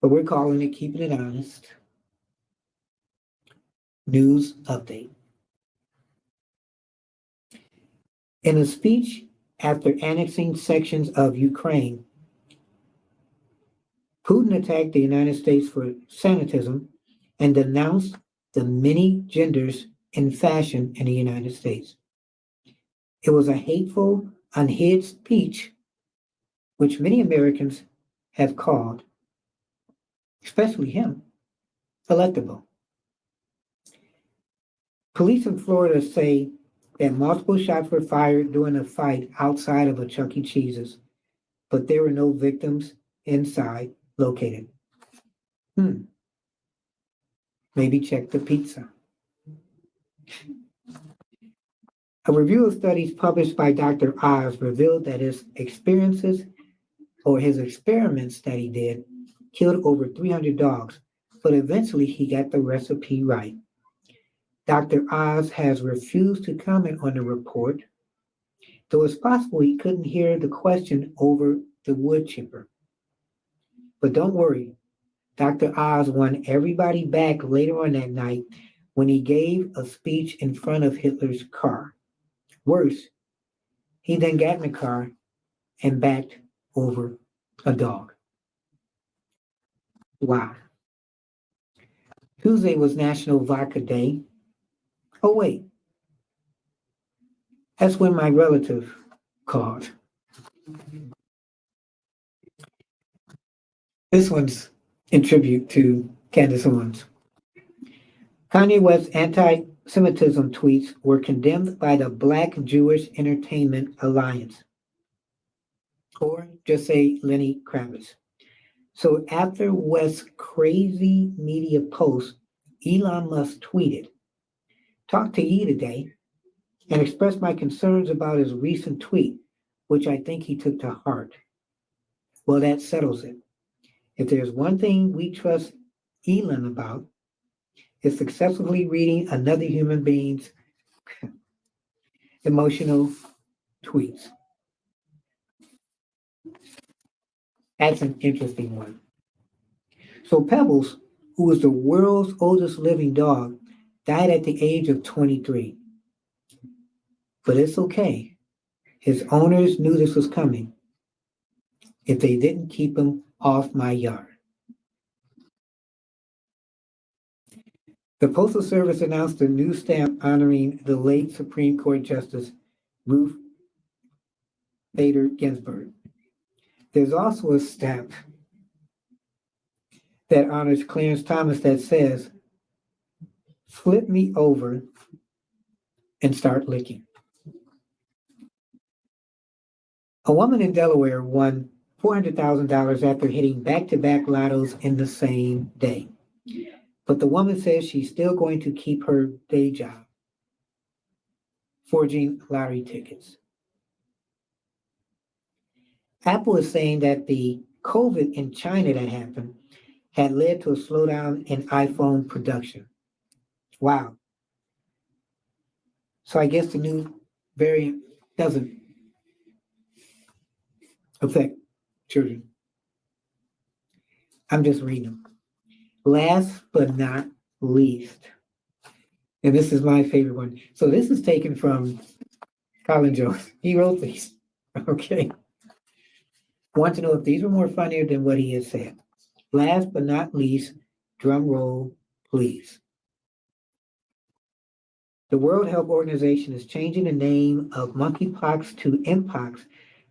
but we're calling it Keeping It Honest News Update. In a speech after annexing sections of Ukraine, Putin attacked the United States for sanitism and denounced the many genders in fashion in the United States. It was a hateful, unhinged speech, which many Americans have called, especially him, electable. Police in Florida say that multiple shots were fired during a fight outside of a Chuck E. Cheese's, but there were no victims inside located. Maybe check the pizza. A review of studies published by Dr. Oz revealed that his experiments that he did killed over 300 dogs, but eventually he got the recipe right. Dr. Oz has refused to comment on the report, though it's possible he couldn't hear the question over the wood chipper. But don't worry, Dr. Oz won everybody back later on that night when he gave a speech in front of Hitler's car. Worse, he then got in the car and backed over a dog. Wow. Tuesday was National Vodka Day. Oh, wait. That's when my relative called. This one's in tribute to Candace Owens. Kanye West's anti-Semitism tweets were condemned by the Black Jewish Entertainment Alliance, or just say Lenny Kravitz. So after West's crazy media post, Elon Musk tweeted, "Talked to Ye today and expressed my concerns about his recent tweet, which I think he took to heart." Well, that settles it. If there's one thing we trust Elon about, it's successfully reading another human being's emotional tweets. That's an interesting one. So Pebbles, who is the world's oldest living dog, died at the age of 23. But it's okay. His owners knew this was coming if they didn't keep him off my yard. The Postal Service announced a new stamp honoring the late Supreme Court Justice Ruth Bader Ginsburg. There's also a stamp that honors Clarence Thomas that says, "Flip me over and start licking." A woman in Delaware won $400,000 after hitting back-to-back lottos in the same day. But the woman says she's still going to keep her day job, forging lottery tickets. Apple is saying that the COVID in China that happened had led to a slowdown in iPhone production. Wow. So I guess the new variant doesn't affect children. I'm just reading them. Last but not least, and this is my favorite one. So this is taken from Colin Jost. He wrote these. Okay. Want to know if these were more funnier than what he has said. Last but not least, drum roll, please. The World Health Organization is changing the name of monkeypox to mpox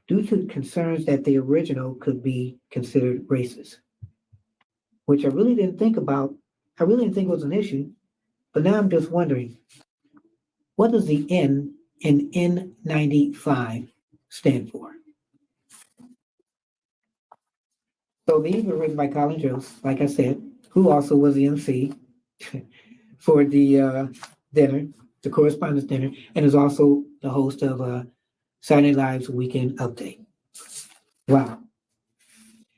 due to concerns that the original could be considered racist, which I really didn't think about. I really didn't think it was an issue, but now I'm just wondering, what does the N in N95 stand for? So these were written by Colin Jost, like I said, who also was the MC for the dinner, the correspondence dinner, and is also the host of Saturday Night's Weekend Update. Wow.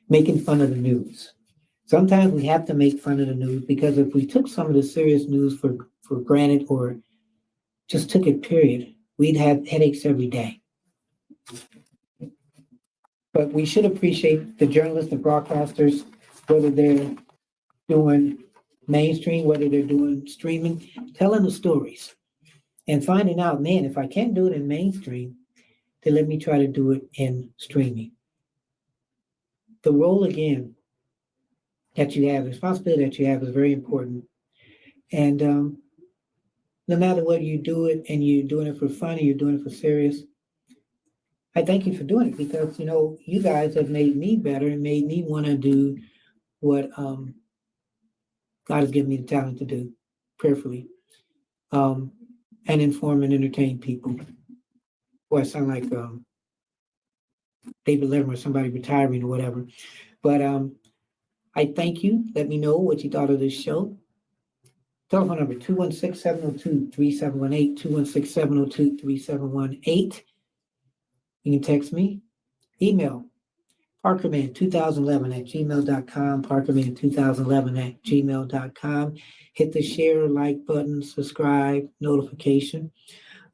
Making fun of the news. Sometimes we have to make fun of the news because if we took some of the serious news for granted or just took it period, we'd have headaches every day. But we should appreciate the journalists and broadcasters whether they're doing mainstream, whether they're doing streaming, telling the stories and finding out, man, if I can't do it in mainstream, then let me try to do it in streaming. The role again that you have, the responsibility that you have is very important. And no matter whether you do it and you're doing it for fun or you're doing it for serious, I thank you for doing it because you guys have made me better and made me want to do what God has given me the talent to do prayerfully, um, and inform and entertain people. Boy, I sound like David Letterman or somebody retiring or whatever. But I thank you. Let me know what you thought of this show. Telephone number 216-702-3718, 216-702-3718. You can text me. Email parkerman2011@gmail.com, parkerman2011@gmail.com. Hit the share, like button, subscribe, notification.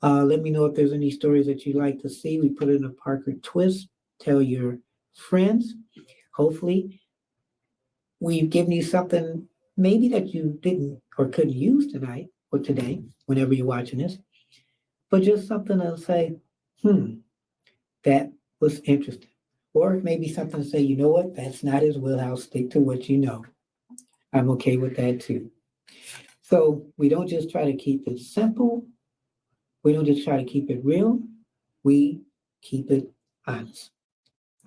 Let me know if there's any stories that you'd like to see. We put it in a Parker twist. Tell your friends. Hopefully, we've given you something maybe that you didn't or couldn't use tonight or today, whenever you're watching this, but just something to say, that was interesting. Or maybe something to say, you know what, that's not his wheelhouse. Stick to what you know. I'm okay with that too. So we don't just try to keep it simple. We don't just try to keep it real. We keep it honest.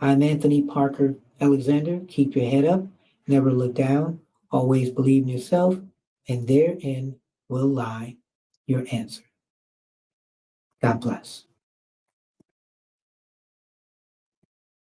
I'm Anthony Parker Alexander. Keep your head up. Never look down. Always believe in yourself. And therein will lie your answer. God bless.